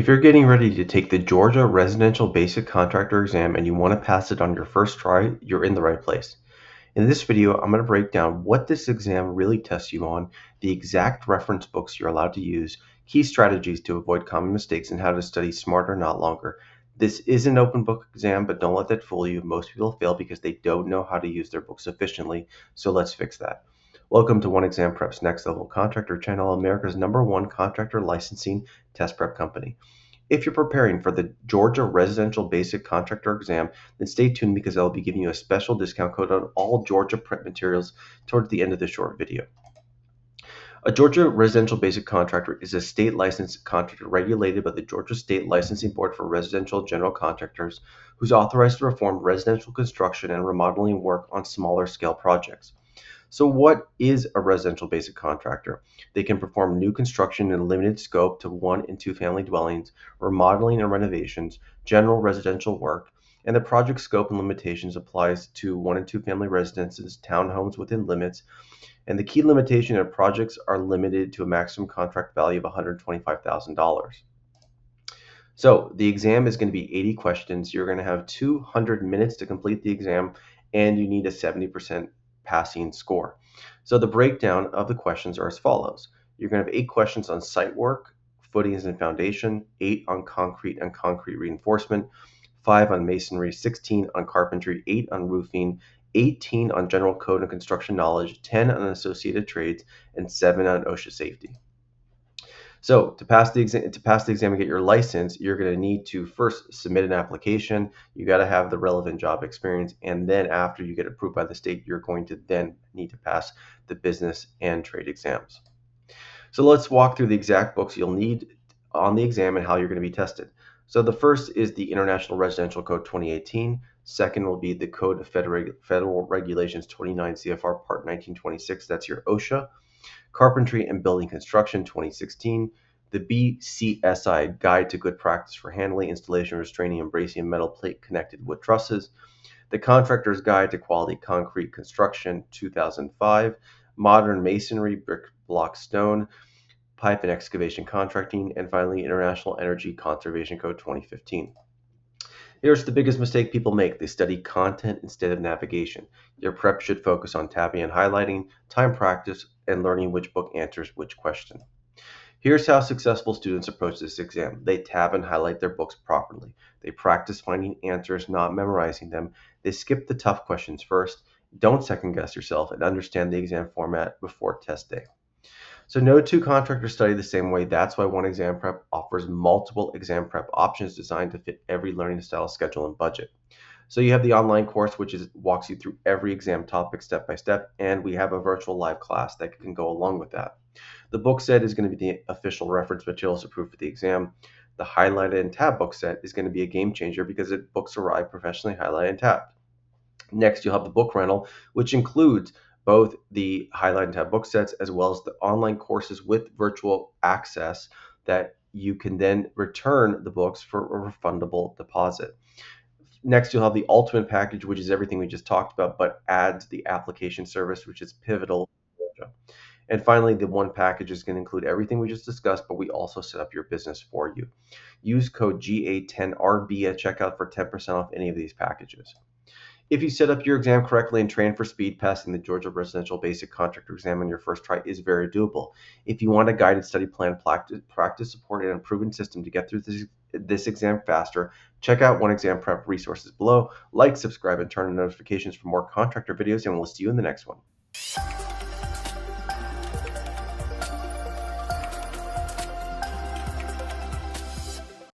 If you're getting ready to take the Georgia Residential Basic Contractor exam and you want to pass it on your first try, you're in the right place. In this video, I'm going to break down what this exam really tests you on, the exact reference books you're allowed to use, key strategies to avoid common mistakes, and how to study smarter, not longer. This is an open book exam, but don't let that fool you. Most people fail because they don't know how to use their books efficiently, so let's fix that. Welcome to One Exam Prep's Next Level Contractor channel, America's #1 contractor licensing test prep company. If you're preparing for the Georgia Residential Basic Contractor exam, then stay tuned because I'll be giving you a special discount code on all Georgia prep materials towards the end of the short video. A Georgia Residential Basic Contractor is a state licensed contractor regulated by the Georgia State Licensing Board for Residential and General Contractors, who's authorized to perform residential construction and remodeling work on smaller scale projects. So what is a residential basic contractor? They can perform new construction in limited scope to 1 and 2 family dwellings, remodeling and renovations, general residential work, and the project scope and limitations applies to 1 and 2 family residences, townhomes within limits, and the key limitation of projects are limited to a maximum contract value of $125,000. So the exam is going to be 80 questions. You're going to have 200 minutes to complete the exam, and you need a 70% passing score. So the breakdown of the questions are as follows. You're going to have 8 questions on site work, footings and foundation, 8 on concrete and concrete reinforcement, 5 on masonry, 16 on carpentry, 8 on roofing, 18 on general code and construction knowledge, 10 on associated trades, and 7 on OSHA safety. So to pass the exam and get your license, you're going to need to first submit an application. You got to have the relevant job experience, and then after you get approved by the state, you're going to then need to pass the business and trade exams. So let's walk through the exact books you'll need on the exam and how you're going to be tested. So the first is the International Residential Code 2018. Second will be the Code of Federal Regulations 29 CFR Part 1926. That's your OSHA. Carpentry and Building Construction 2016, the BCSI Guide to Good Practice for Handling, Installation, Restraining, and Bracing Metal Plate Connected Wood Trusses, the Contractor's Guide to Quality Concrete Construction 2005, Modern Masonry, Brick, Block, Stone, Pipe and Excavation Contracting, and finally International Energy Conservation Code 2015. Here's the biggest mistake people make. They study content instead of navigation. Your prep should focus on tabbing and highlighting, time practice, and learning which book answers which question. Here's how successful students approach this exam. They tab and highlight their books properly. They practice finding answers, not memorizing them. They skip the tough questions first. Don't second guess yourself and understand the exam format before test day. So no two contractors study the same way. That's why One Exam Prep offers multiple exam prep options designed to fit every learning style, schedule, and budget. So you have the online course, which walks you through every exam topic step by step, and we have a virtual live class that can go along with that. The book set is going to be the official reference materials approved for the exam. The highlighted and tab book set is going to be a game changer because books arrive professionally highlighted and tabbed. Next, you'll have the book rental, which includes both the highlight and tab book sets as well as the online courses with virtual access that you can then return the books for a refundable deposit. Next, you'll have the ultimate package, which is everything we just talked about, but adds the application service, which is pivotal. And finally, the one package is going to include everything we just discussed, but we also set up your business for you. Use code GA10RB at checkout for 10% off any of these packages. If you set up your exam correctly and train for speed, passing the Georgia Residential Basic Contractor exam on your first try is very doable. If you want a guided study plan, practice support, and a proven system to get through this exam faster, check out One Exam Prep resources below. Like, subscribe, and turn on notifications for more contractor videos, and we'll see you in the next one.